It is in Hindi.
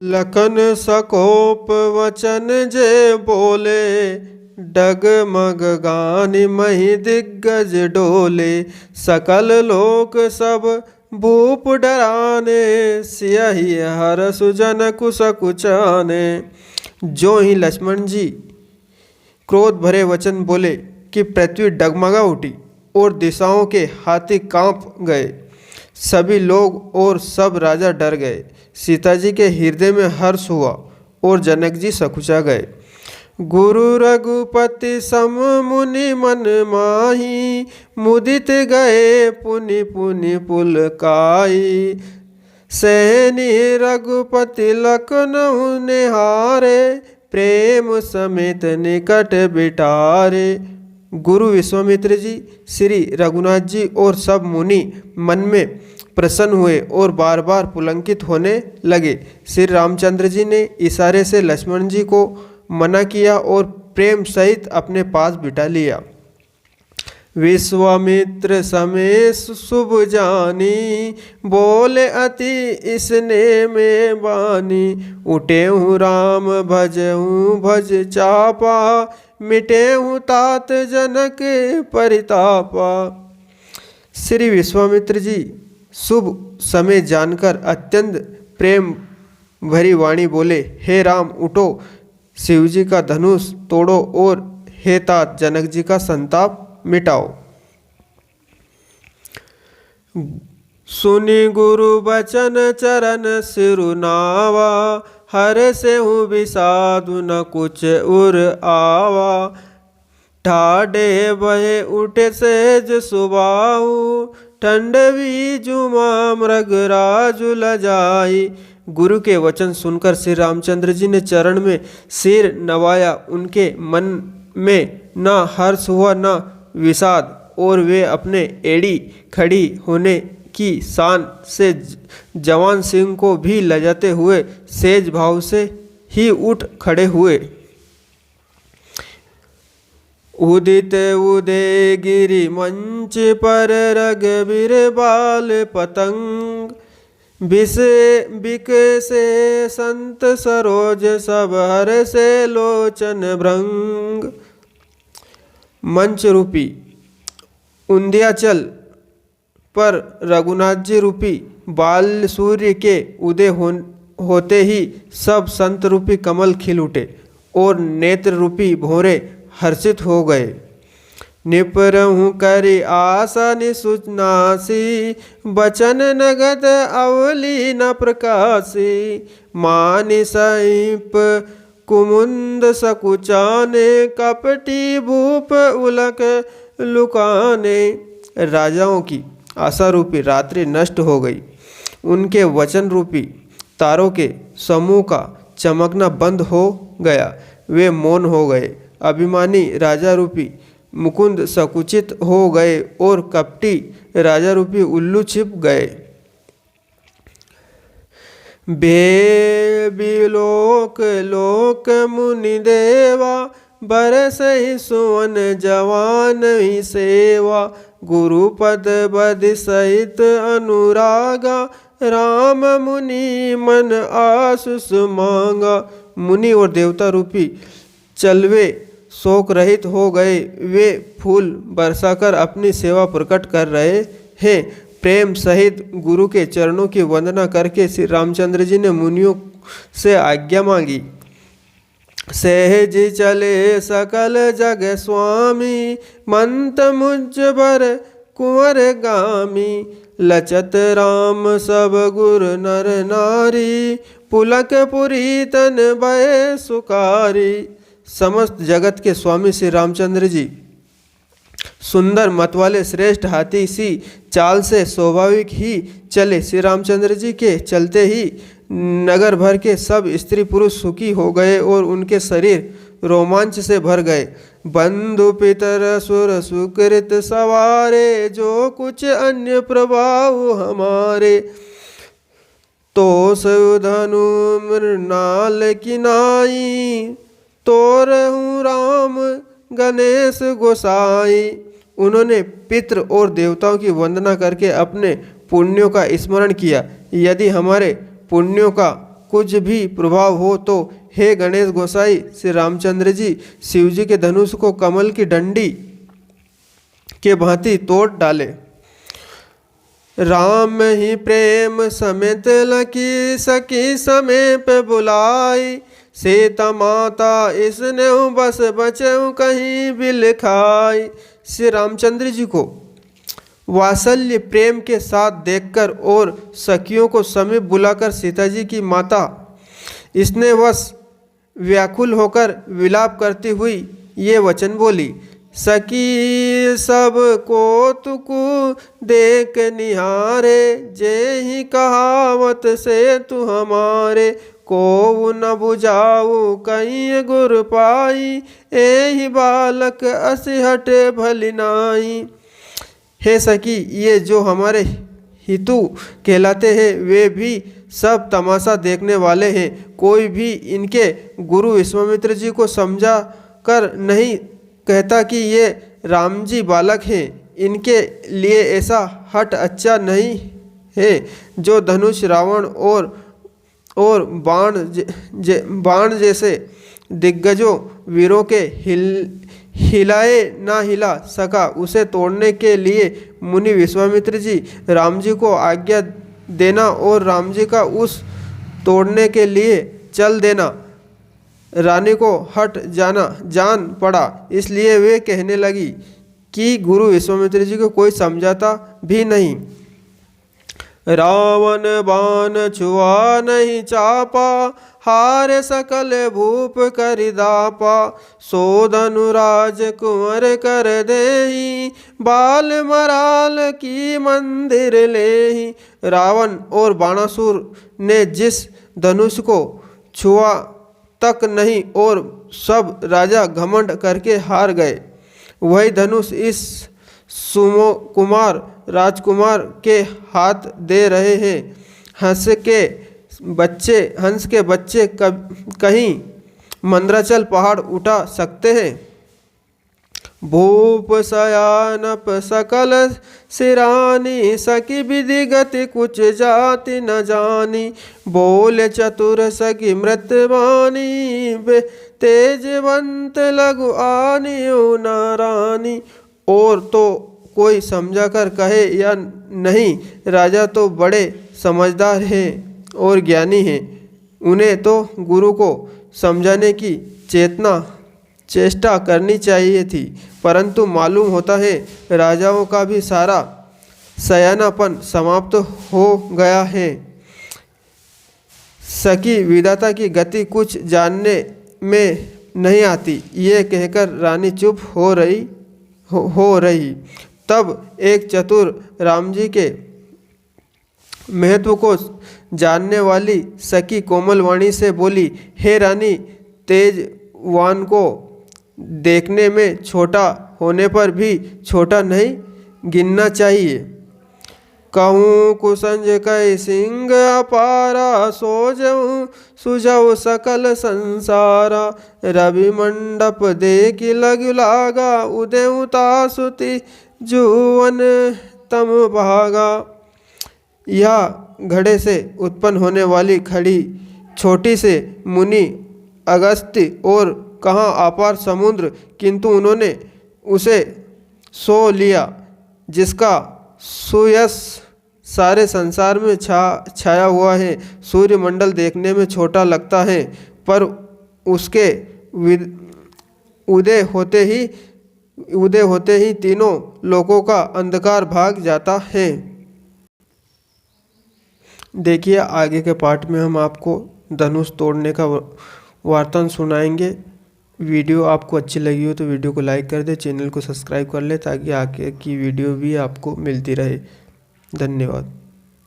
लखन सकोप वचन जे बोले, डगमग गानि महि दिग्गज डोले। सकल लोक सब भूप डराने, सियहि हरष जन कुस कुचाने। जो ही लक्ष्मण जी क्रोध भरे वचन बोले कि पृथ्वी डगमगा उठी और दिशाओं के हाथी कांप गए। सभी लोग और सब राजा डर गए। सीता जी के हृदय में हर्ष हुआ और जनक जी सकुचा गए। गुरु रघुपति सम मुनि मन माही, मुदित गए पुनि पुनि पुलकाई। सहनी रघुपति लखनऊ निहारे, प्रेम समेत निकट बिटारे। गुरु विश्वामित्र जी, श्री रघुनाथ जी और सब मुनि मन में प्रसन्न हुए और बार बार पुलंकित होने लगे। श्री रामचंद्र जी ने इशारे से लक्ष्मण जी को मना किया और प्रेम सहित अपने पास बिठा लिया। विश्वामित्र समय शुभ जानी, बोले अति स्नेह में बानी। उठेहु राम भजहु भज चापा, मिटेहु तात जनक परितापा। श्री विश्वामित्र जी शुभ समय जानकर अत्यंत प्रेम भरी वाणी बोले, हे राम उठो, शिवजी का धनुष तोड़ो और हे तात जनक जी का संताप मिटाओ। सुनि गुरु बचन चरण सिरुनावा, हर से हूँ विषादु न कुछ उर आवा। ठाडे बहे उठे सेज सुबाहु, ठंडवी जुमा मृगराजु लजाई। गुरु के वचन सुनकर श्री रामचंद्र जी ने चरण में सिर नवाया। उनके मन में न हर्ष हुआ न विषाद, और वे अपने एड़ी खड़ी होने की शान से जवान सिंह को भी लजाते हुए सेज भाव से ही उठ खड़े हुए। उदित उदय गिरि मंच पर, रघुवीर बाल पतंग। बिक से संत सरोज, सब हर से लोचन भृंग। मंच रूपी उंध्याचल पर रघुनाथ जी रूपी बाल सूर्य के उदय होते ही सब संत रूपी कमल खिल उठे और नेत्र रूपी भौरे हर्षित हो गए। निपरहु करि आशा निसुनासी, बचन नगद अवली न प्रकाशी। मानि सहीप कुमुद सकुचाने, कपटी भूप उलक लुकाने। राजाओं की आशा रूपी रात्रि नष्ट हो गई। उनके वचन रूपी तारों के समूह का चमकना बंद हो गया। वे मौन हो गए। अभिमानी राजा रूपी मुकुंद सकुचित हो गए और कपटी राजा रूपी उल्लू छिप गए। बिलोक लोक मुनि देवा, बरसहि सुवन जवान ही सेवा। गुरुपद बद सहित अनुरागा, राम मुनि मन आशीष मांगा। मुनि और देवता रूपी चलवे शोक रहित हो गए। वे फूल बरसाकर अपनी सेवा प्रकट कर रहे हैं। प्रेम सहित गुरु के चरणों की वंदना करके श्री रामचंद्र जी ने मुनियों से आज्ञा मांगी। सहज चले सकल जग स्वामी, मंत मुझबर कुंवर गामी। लचत राम सब गुर नर नारी, पुलक पुरी तन भय सुकारी। समस्त जगत के स्वामी श्री रामचंद्र जी सुंदर मतवाले श्रेष्ठ हाथी सी चाल से स्वाभाविक ही चले। श्री रामचंद्र जी के चलते ही नगर भर के सब स्त्री पुरुष सुखी हो गए और उनके शरीर रोमांच से भर गए। बंधु पितर सुर सुकृत सवारे, जो कुछ अन्य प्रभाव हमारे। तो धनु मृणाल किनाई, तोरहु राम गणेश गोसाई। उन्होंने पितृ और देवताओं की वंदना करके अपने पुण्यों का स्मरण किया। यदि हमारे पुण्यों का कुछ भी प्रभाव हो तो हे गणेश गोसाई श्री रामचंद्र जी शिव जी के धनुष को कमल की डंडी के भांति तोड़ डाले। राम ही प्रेम समेत लकी सकी समीप बुलाई, सीता माता इसने बस बचेऊ कहीं बिल खाई। श्री रामचंद्र जी को वात्सल्य प्रेम के साथ देखकर और सखियों को समीप बुलाकर सीता जी की माता इसने बस व्याकुल होकर विलाप करती हुई ये वचन बोली, सखी सब को तुकु देख निहारे, जे ही कहावत से तू हमारे, को न बुझाऊ कहीं गुर पाई, एहि बालक असि हटे भली नाई। हे सखी, ये जो हमारे हितु कहलाते हैं वे भी सब तमाशा देखने वाले हैं। कोई भी इनके गुरु विश्वामित्र जी को समझा कर नहीं कहता कि ये राम जी बालक हैं। इनके लिए ऐसा हट अच्छा नहीं है जो धनुष रावण और बाण जैसे दिग्गजों वीरों के हिलाए ना हिला सका। उसे तोड़ने के लिए मुनि विश्वामित्र जी राम जी को आज्ञा देना और राम जी का उस तोड़ने के लिए चल देना रानी को हट जाना जान पड़ा। इसलिए वे कहने लगी कि गुरु विश्वामित्र जी को कोई समझाता भी नहीं। रावण बाण छुआ नहीं चापा, हारे सकल भूप करिदापा, सो धनुराज कुंवर कर देही, बाल मराल की मंदिर लेही। रावण और बाणासुर ने जिस धनुष को छुआ तक नहीं और सब राजा घमंड करके हार गए, वही धनुष इस राजकुमार के हाथ दे रहे हैं। हंस के बच्चे कहीं मंद्राचल पहाड़ उठा सकते हैं। भूप शयानप सकल सिरानी, सकी विधि गति कुछ जाति न जानी, बोल चतुर सकी मृतवानी, तेजवंत लघु आनी नारानी। और तो कोई समझा कर कहे या नहीं, राजा तो बड़े समझदार हैं और ज्ञानी हैं, उन्हें तो गुरु को समझाने की चेष्टा करनी चाहिए थी, परंतु मालूम होता है राजाओं का भी सारा सयानापन समाप्त हो गया है। सखी विधाता की गति कुछ जानने में नहीं आती, ये कहकर रानी चुप हो रही। तब एक चतुर राम जी के महत्व को जानने वाली सखी कोमल वाणी से बोली, हे रानी, तेजवान को देखने में छोटा होने पर भी छोटा नहीं गिनना चाहिए। कहूँ कुसंज कै सिंह अपारा, सोजऊँ सुझऊ सकल संसारा, रवि मंडप देख लग लागा, उदय तासुति जुवन तम भागा। यह घड़े से उत्पन्न होने वाली खड़ी छोटी से मुनि अगस्त्य और कहाँ अपार समुद्र, किंतु उन्होंने उसे सो लिया जिसका सुयश सारे संसार में छाया हुआ है। सूर्यमंडल देखने में छोटा लगता है, पर उसके उदय होते ही तीनों लोकों का अंधकार भाग जाता है। देखिए, आगे के पार्ट में हम आपको धनुष तोड़ने का वार्तान सुनाएंगे। वीडियो आपको अच्छी लगी हो तो वीडियो को लाइक कर दे, चैनल को सब्सक्राइब कर ले ताकि आगे की वीडियो भी आपको मिलती रहे। धन्यवाद।